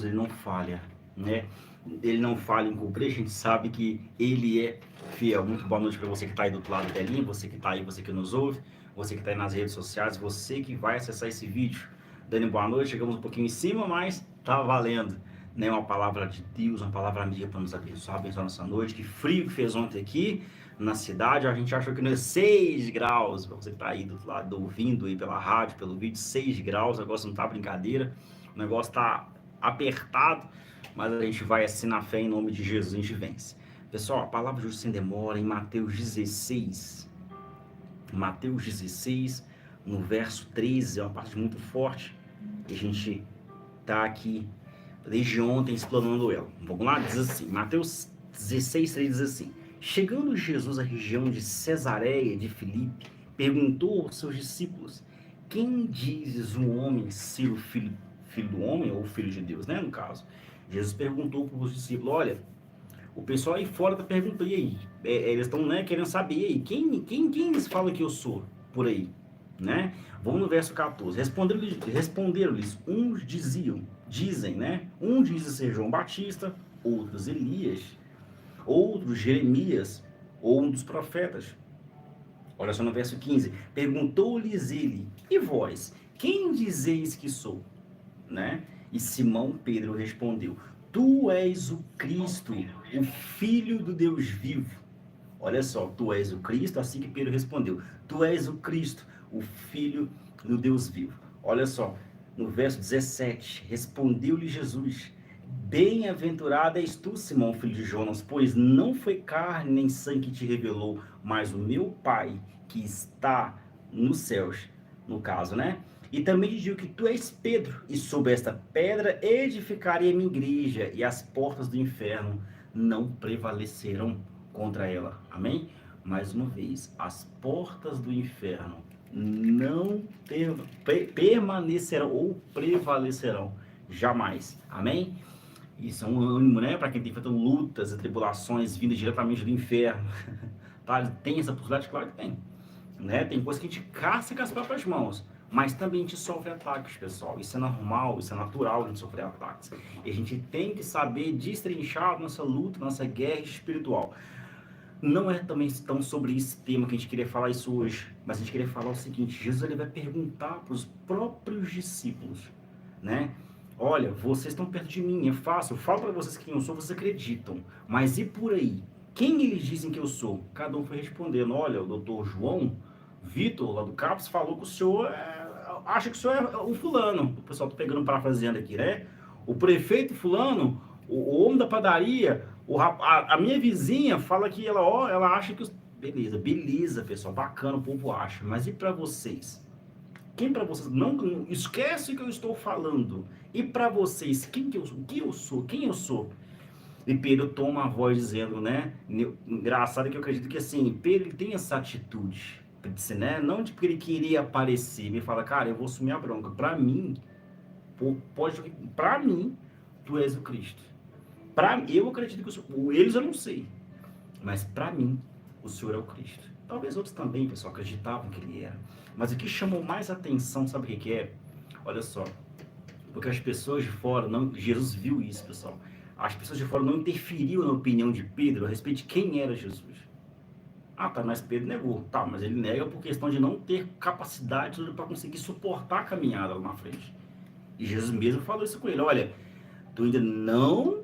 ele não falha, né? Ele não falha em cumprir, a gente sabe que ele é fiel. Muito boa noite para você que está aí do outro lado da telinha, você que está aí, você que nos ouve, você que está aí nas redes sociais, você que vai acessar esse vídeo. Dani, boa noite, chegamos um pouquinho em cima, mas tá valendo, né? Uma palavra de Deus, uma palavra amiga para nos abençoar nossa noite. Que frio que fez ontem aqui na cidade, a gente achou que não é 6 graus, você que tá aí do outro lado ouvindo aí pela rádio, pelo vídeo, 6 graus, o negócio não tá brincadeira, o negócio tá apertado, mas a gente vai assim na fé, em nome de Jesus, a gente vence. Pessoal, a palavra de hoje sem demora, em Mateus 16, no verso 13, é uma parte muito forte, e a gente tá aqui desde ontem explanando ela. Vamos lá? Diz assim, Mateus 16, 3 diz assim: chegando Jesus à região de Cesareia de Filipe, perguntou aos seus discípulos: quem dizes o homem ser o filho do homem, ou filho de Deus, né, no caso? Jesus perguntou para os discípulos: olha, o pessoal aí fora está perguntando, e aí? Eles estão, né, querendo saber, e aí, quem eles falam que eu sou por aí? Né? Vamos no verso 14. Responderam-lhes, uns dizem, né? Um diz ser João Batista, outros Elias, outros Jeremias, ou um dos profetas. Olha só no verso 15. Perguntou-lhes ele: e vós, quem dizeis que sou? Né? E Simão Pedro respondeu: tu és o Cristo, o Filho do Deus vivo. Olha só, tu és o Cristo, assim que Pedro respondeu: tu és o Cristo, o Filho do Deus vivo. Olha só, no verso 17, respondeu-lhe Jesus: bem-aventurado és tu, Simão, filho de Jonas, pois não foi carne nem sangue que te revelou, mas o meu Pai que está nos céus, no caso, né? E também te digo que tu és Pedro, e sobre esta pedra edificarei a minha igreja, e as portas do inferno não prevalecerão contra ela. Amém? Mais uma vez, as portas do inferno não permanecerão ou prevalecerão jamais. Amém? Isso é um ânimo, né? Para quem tem feito lutas e tribulações vindas diretamente do inferno. Tá? Tem essa possibilidade? Claro que tem. Né? Tem coisa que a gente caça com as próprias mãos. Mas também a gente sofre ataques, pessoal. Isso é normal, isso é natural a gente sofrer ataques. E a gente tem que saber destrinchar nossa luta, nossa guerra espiritual. Não é também tão sobre esse tema que a gente queria falar isso hoje, mas a gente queria falar o seguinte: Jesus ele vai perguntar para os próprios discípulos, né? Olha, vocês estão perto de mim, é fácil, eu falo para vocês quem eu sou, vocês acreditam, mas e por aí? Quem eles dizem que eu sou? Cada um foi respondendo: olha, o doutor João Vitor, lá do CAPS, falou que o senhor acha que o senhor é o fulano. O pessoal tá pegando parafraseando aqui, né? O prefeito fulano, o homem da padaria, a minha vizinha fala que ela, ó, ela acha que... Beleza, beleza, pessoal, bacana, o povo acha. Mas e para vocês? Quem para vocês? Não esquece o que eu estou falando. E para vocês, quem eu sou? Quem eu sou? E Pedro toma a voz dizendo, né? Engraçado que eu acredito que assim, Pedro ele tem essa atitude, né? Não de porque ele queria aparecer, me fala, cara, eu vou assumir a bronca. Para mim, para mim, tu és o Cristo. Eu acredito que eles eu não sei, mas para mim, o Senhor é o Cristo. Talvez outros também, pessoal, acreditavam que ele era. Mas o que chamou mais atenção, sabe o que é? Olha só, porque as pessoas de fora, não, Jesus viu isso, pessoal. As pessoas de fora não interferiam na opinião de Pedro a respeito de quem era Jesus. Ah, tá, mas Pedro negou. Tá, mas ele nega por questão de não ter capacidade para conseguir suportar a caminhada lá na frente. E Jesus mesmo falou isso com ele: olha, tu ainda não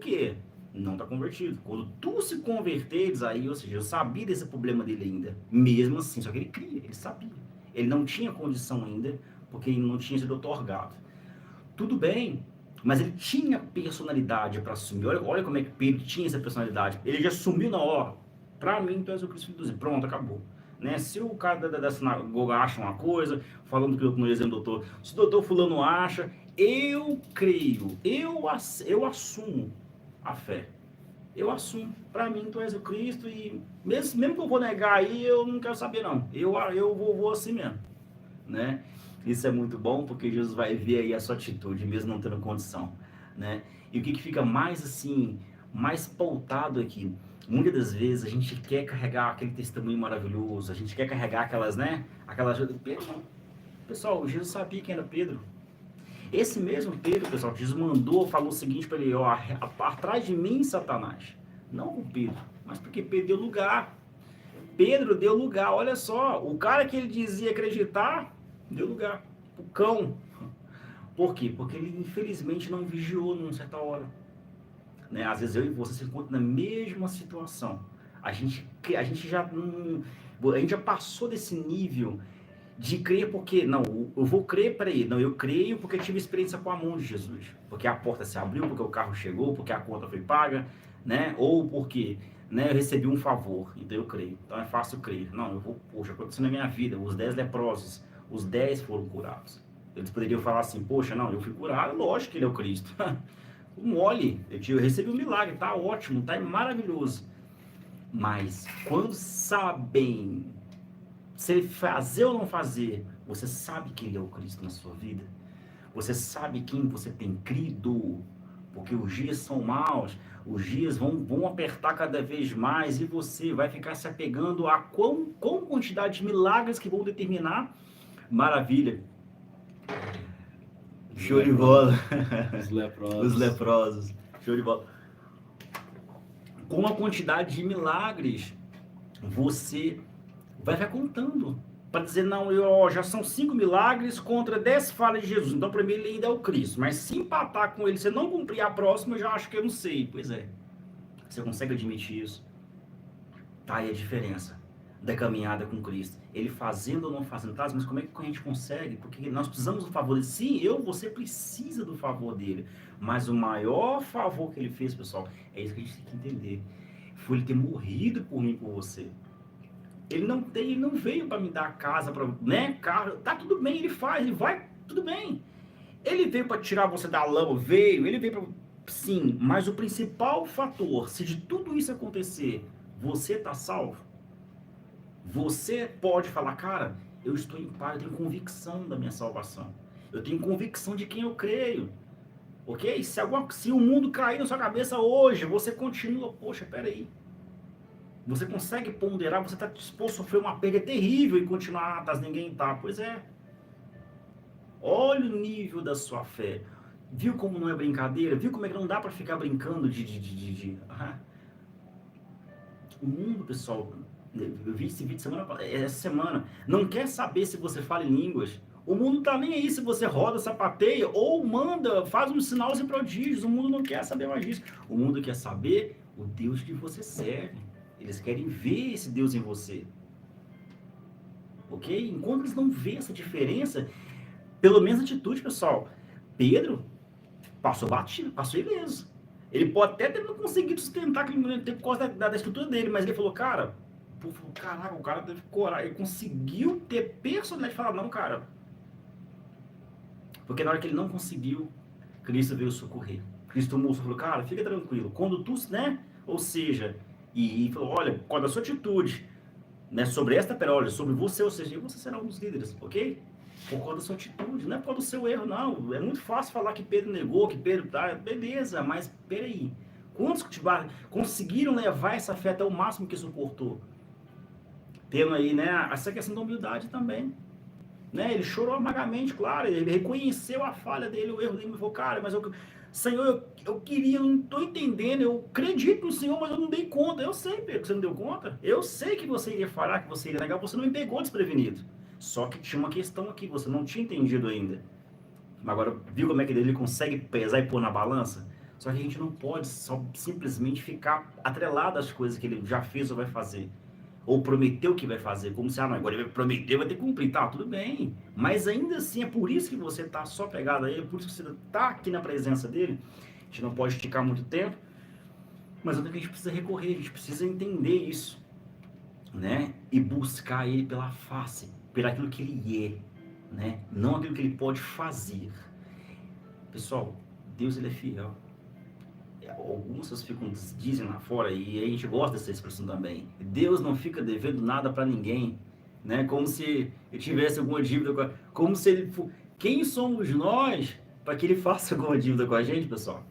está convertido. Quando tu se converteres aí, ou seja, eu sabia desse problema dele ainda, mesmo assim, só que ele cria, ele sabia. Ele não tinha condição ainda, porque ele não tinha sido otorgado. Tudo bem, mas ele tinha personalidade para assumir. Olha como é que Pedro tinha essa personalidade. Ele já assumiu na hora. Para mim, tu és o Cristo de Deus. Pronto, acabou. Né? Se o cara da sinagoga acha uma coisa, falando que eu não exemplo doutor, se o doutor fulano acha, eu creio, eu assumo a fé. Eu assumo. Para mim, tu és o Cristo e mesmo que eu vou negar aí, eu não quero saber não. Eu vou assim mesmo, né? Isso é muito bom porque Jesus vai ver aí a sua atitude, mesmo não tendo condição, né? E o que fica mais assim, mais pautado aqui, muitas das vezes a gente quer carregar aquele testemunho maravilhoso, a gente quer carregar aquelas, né? Aquelas... Pedro, pessoal, Jesus sabia quem era Pedro. Esse mesmo Pedro, pessoal, Jesus falou o seguinte para ele, ó, atrás de mim, Satanás. Não com Pedro, mas porque Pedro deu lugar. Pedro deu lugar, olha só, o cara que ele dizia acreditar, deu lugar. O cão. Por quê? Porque ele infelizmente não vigiou numa certa hora. Né? Às vezes eu e você se encontram na mesma situação. A gente já passou desse nível de crer porque, não, eu vou crer para ele. Não, eu creio porque tive experiência com a mão de Jesus. Porque a porta se abriu, porque o carro chegou, porque a conta foi paga, né? Ou porque, né, eu recebi um favor, então eu creio. Então é fácil crer. Não, poxa, aconteceu na minha vida, os 10 leprosos, os 10 foram curados. Eles poderiam falar assim, poxa, não, eu fui curado, lógico que ele é o Cristo. Mole, eu recebi um milagre, tá ótimo, tá maravilhoso. Mas quando sabem se ele fazer ou não fazer, você sabe que ele é o Cristo na sua vida? Você sabe quem você tem crido? Porque os dias são maus, os dias vão apertar cada vez mais e você vai ficar se apegando a qual quantidade de milagres que vão determinar. Maravilha. Show de bola. Os leprosos. Os leprosos. Show de bola. Com a quantidade de milagres, você vai ficar contando. Para dizer, não, já são 5 milagres contra 10 falhas de Jesus. Então, para mim, ele ainda é o Cristo. Mas se empatar com ele, você não cumprir a próxima, eu já acho que eu não sei. Pois é. Você consegue admitir isso? Tá aí a diferença da caminhada com Cristo. Ele fazendo ou não fazendo, tá? Mas como é que a gente consegue? Porque nós precisamos do favor dele. Sim, você precisa do favor dele. Mas o maior favor que ele fez, pessoal, é isso que a gente tem que entender. Foi ele ter morrido por mim, por você. Ele não veio para me dar casa, né, carro. Tá tudo bem, ele faz, ele vai, tudo bem. Ele veio para tirar você da lama, ele veio para... Sim, mas o principal fator, se de tudo isso acontecer, você tá salvo, você pode falar, cara, eu estou em paz, eu tenho convicção da minha salvação. Eu tenho convicção de quem eu creio. Ok? Se o mundo cair na sua cabeça hoje, você continua, poxa, peraí. Você consegue ponderar, você está disposto a sofrer uma perda terrível e continuar, ninguém tá. Pois é. Olha o nível da sua fé. Viu como não é brincadeira? Viu como é que não dá para ficar brincando O mundo, pessoal, eu vi esse vídeo essa semana, não quer saber se você fala em línguas. O mundo tá nem aí se você roda, sapateia ou faz uns sinais e prodígios. O mundo não quer saber mais disso. O mundo quer saber o Deus que você serve. Eles querem ver esse Deus em você. Ok? Enquanto eles não vêem essa diferença, pelo menos a atitude, pessoal. Pedro passou batido, passou ileso. Ele pode até ter não conseguido sustentar aquele momento por causa da estrutura dele, mas ele falou, cara, caraca, o cara teve coragem, ele conseguiu ter personalidade de falar, não, cara. Porque na hora que ele não conseguiu, Cristo veio socorrer. Cristo mostrou, falou, cara, fica tranquilo. Quando tu, né? Ou seja, e falou, olha, por causa da sua atitude, né, sobre esta olha, sobre você, ou seja, você será um dos líderes, ok? Por causa da sua atitude, não é por causa do seu erro, não. É muito fácil falar que Pedro negou, que Pedro tá, beleza, mas peraí. Quantos conseguiram levar essa fé até o máximo que suportou? Tendo aí, né, essa questão da humildade também. Né? Ele chorou amargamente, claro, ele reconheceu a falha dele, o erro dele, ele falou, cara, mas Senhor, eu queria, eu não estou entendendo, eu acredito no Senhor, mas eu não dei conta. Eu sei, Pedro, que você não deu conta. Eu sei que você iria falhar, que você iria negar, você não me pegou desprevenido. Só que tinha uma questão aqui, você não tinha entendido ainda. Agora, viu como é que ele consegue pesar e pôr na balança? Só que a gente não pode só simplesmente ficar atrelado às coisas que ele já fez ou vai fazer. Ou prometeu que vai fazer, como se, agora ele vai prometer, vai ter que cumprir, tá, tudo bem. Mas ainda assim, é por isso que você tá só pegado a ele, é por isso que você tá aqui na presença dele. A gente não pode esticar muito tempo, mas é que a gente precisa recorrer, a gente precisa entender isso, né? E buscar ele pela face, pelo aquilo que ele é, né? Não aquilo que ele pode fazer. Pessoal, Deus, ele é fiel. Algumas pessoas dizem lá fora, e a gente gosta dessa expressão também, Deus não fica devendo nada para ninguém, né? Como se ele tivesse alguma dívida, como se ele... Quem somos nós para que ele faça alguma dívida com a gente, pessoal?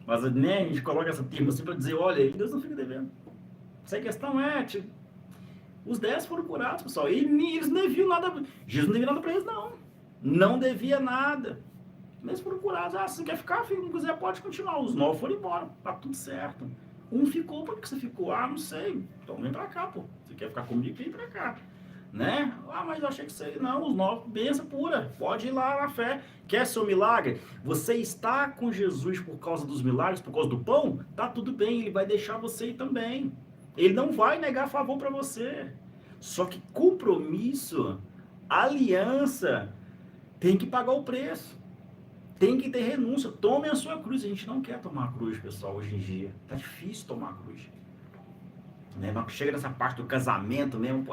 Mas, né, a gente coloca essa termo assim para dizer, olha, Deus não fica devendo. Essa questão é, tipo, os 10 foram curados, pessoal, e eles não deviam nada, Jesus não devia nada para eles, não devia nada. Mesmo foram curados. Se você quer ficar, filho, não quiser, pode continuar. Os 9 foram embora, tá tudo certo. Um ficou, por que você ficou? Não sei. Então vem pra cá, pô. Você quer ficar comigo, vem pra cá. Né? Mas eu achei que você... Não, os 9, benção pura. Pode ir lá na fé. Quer seu milagre? Você está com Jesus por causa dos milagres, por causa do pão? Tá tudo bem, ele vai deixar você ir também. Ele não vai negar favor para você. Só que compromisso, aliança, tem que pagar o preço. Tem que ter renúncia. Tome a sua cruz. A gente não quer tomar a cruz, pessoal, hoje em dia. Tá difícil tomar a cruz. Né? Mas chega nessa parte do casamento mesmo,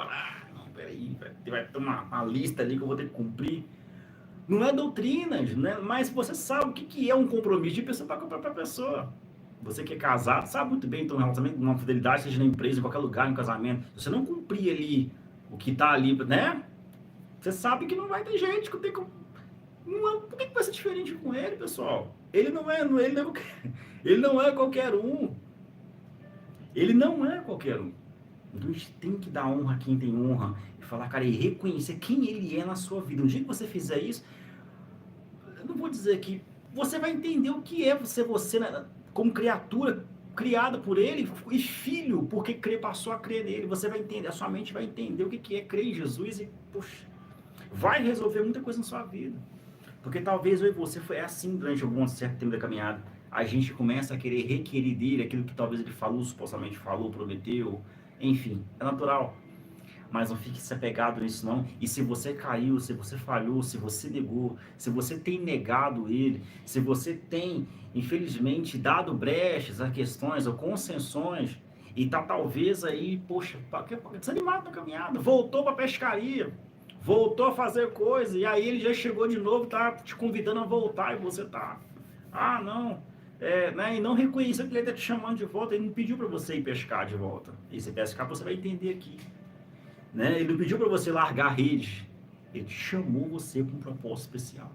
não, peraí, vai ter uma lista ali que eu vou ter que cumprir. Não é doutrina, né? Mas você sabe o que é um compromisso de pessoa para pessoa. Você que é casado sabe muito bem, então, um relacionamento, uma fidelidade, seja na empresa, em qualquer lugar, no casamento. Se você não cumprir ali o que tá ali, né? Você sabe que não vai ter jeito, que tem que... Por que vai ser diferente com ele, pessoal? Ele não é qualquer um. Ele não é qualquer um. Então a gente tem que dar honra a quem tem honra e falar, cara, e reconhecer quem ele é na sua vida. Um dia que você fizer isso, eu não vou dizer que você vai entender o que é você como criatura criada por ele e filho, porque passou a crer nele. Você vai entender, a sua mente vai entender o que é crer em Jesus e, poxa, vai resolver muita coisa na sua vida. Porque talvez eu e você foi assim durante algum certo tempo da caminhada. A gente começa a querer requerer dele aquilo que talvez ele falou, supostamente falou, prometeu. Enfim, é natural. Mas não fique se apegado nisso não. E se você caiu, se você falhou, se você negou, se você tem negado ele, se você tem, infelizmente, dado brechas a questões ou concessões, e tá talvez aí, poxa, desanimado na caminhada, voltou para a pescaria, voltou a fazer coisa, e aí ele já chegou de novo, tá te convidando a voltar, e você tá, não, né, e não reconheceu que ele tá te chamando de volta, ele não pediu para você ir pescar de volta. E se pescar, você vai entender aqui. Né? Ele não pediu para você largar a rede, ele chamou você para um propósito especial.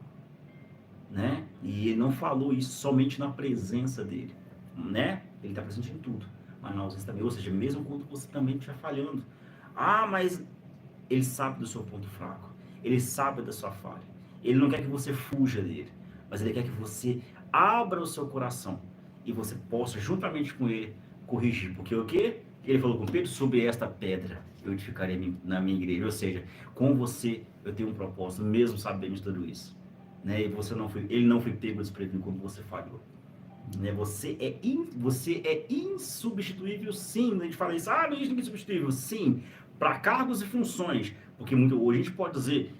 Né? E ele não falou isso somente na presença dele. Né? Ele está presente em tudo, mas na ausência também. Ou seja, mesmo quando você também estiver falhando. Mas ele sabe do seu ponto fraco, ele sabe da sua falha. Ele não quer que você fuja dele, mas ele quer que você abra o seu coração e você possa, juntamente com ele, corrigir. Porque o quê? Ele falou com Pedro, sobre esta pedra eu edificarei na minha igreja. Ou seja, com você eu tenho um propósito, mesmo sabendo de tudo isso. Né? E ele não foi pego desprevenido quando você falhou. Né? Você é insubstituível, sim. A gente fala isso, mas a gente não é insubstituível. Sim, para cargos e funções. Porque hoje a gente pode dizer,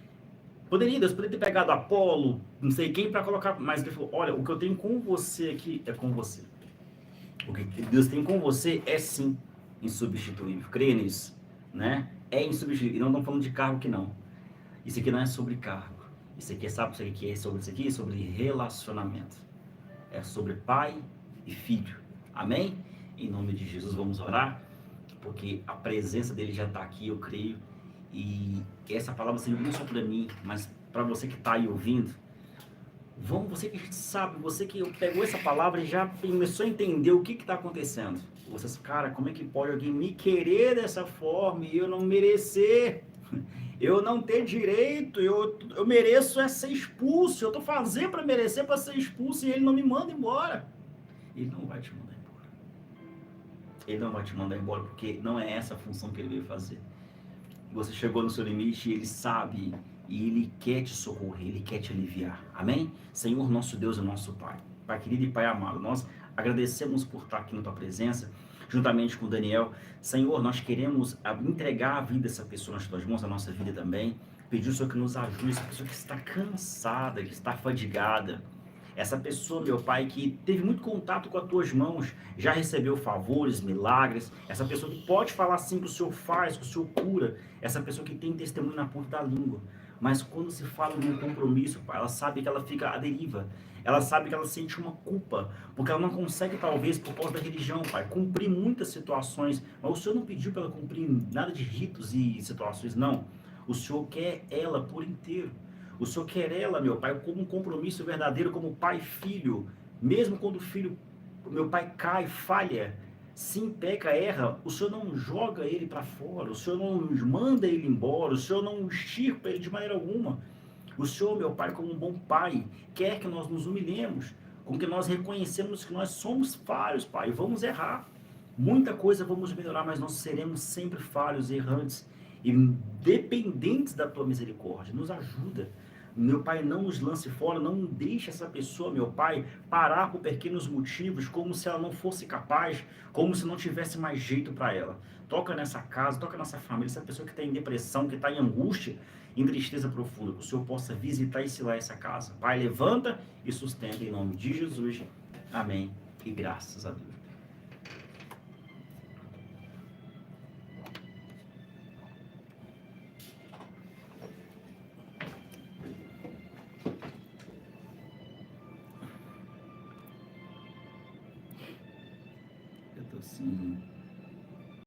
Deus poderia ter pegado Apolo, não sei quem, para colocar, mas ele falou, olha, o que eu tenho com você aqui é com você. O que Deus tem com você é sim insubstituível. Creia nisso, né? É insubstituível. E não estamos falando de cargo aqui, não. Isso aqui não é sobre cargo. Isso aqui, sabe o que é sobre isso aqui? É sobre relacionamento. É sobre pai e filho. Amém? Em nome de Jesus, vamos orar, porque a presença dele já está aqui, eu creio. E essa palavra serve não só para mim, mas para você que está aí ouvindo. Você que sabe, você que pegou essa palavra e já começou a entender o que está acontecendo. Vocês, cara, como é que pode alguém me querer dessa forma e eu não merecer? Eu não ter direito, eu mereço ser expulso, eu estou fazendo para merecer para ser expulso e ele não me manda embora. Ele não vai te mandar embora. Ele não vai te mandar embora porque não é essa a função que ele veio fazer. Você chegou no seu limite e ele sabe, e ele quer te socorrer, ele quer te aliviar. Amém? Senhor, nosso Deus e nosso Pai. Pai querido e Pai amado, nós agradecemos por estar aqui na tua presença, juntamente com o Daniel. Senhor, nós queremos entregar a vida dessa pessoa nas tuas mãos, a nossa vida também. Pedir o Senhor que nos ajude, essa pessoa que está cansada, que está fadigada. Essa pessoa, meu Pai, que teve muito contato com as tuas mãos, já recebeu favores, milagres. Essa pessoa que pode falar assim que o Senhor faz, que o Senhor cura. Essa pessoa que tem testemunho na ponta da língua. Mas quando se fala de um compromisso, Pai, ela sabe que ela fica à deriva. Ela sabe que ela sente uma culpa, porque ela não consegue, talvez, por causa da religião, Pai, cumprir muitas situações. Mas o Senhor não pediu para ela cumprir nada de ritos e situações, não. O Senhor quer ela por inteiro. O Senhor quer ela, meu Pai, como um compromisso verdadeiro, como pai e filho. Mesmo quando o filho, meu Pai, cai, falha, sim, peca, erra, o Senhor não joga ele para fora, o Senhor não manda ele embora, o Senhor não extirpa ele de maneira alguma. O Senhor, meu Pai, como um bom Pai, quer que nós nos humilhemos, com que nós reconhecemos que nós somos falhos, Pai, vamos errar. Muita coisa vamos melhorar, mas nós seremos sempre falhos, errantes e dependentes da Tua misericórdia. Nos ajuda. Meu Pai, não nos lance fora, não deixe essa pessoa, meu Pai, parar por pequenos motivos, como se ela não fosse capaz, como se não tivesse mais jeito para ela. Toca nessa casa, toca nessa família, essa pessoa que está em depressão, que está em angústia, em tristeza profunda, que o Senhor possa visitar e selar essa casa. Pai, levanta e sustenta em nome de Jesus. Amém. E graças a Deus. Eu tô assim.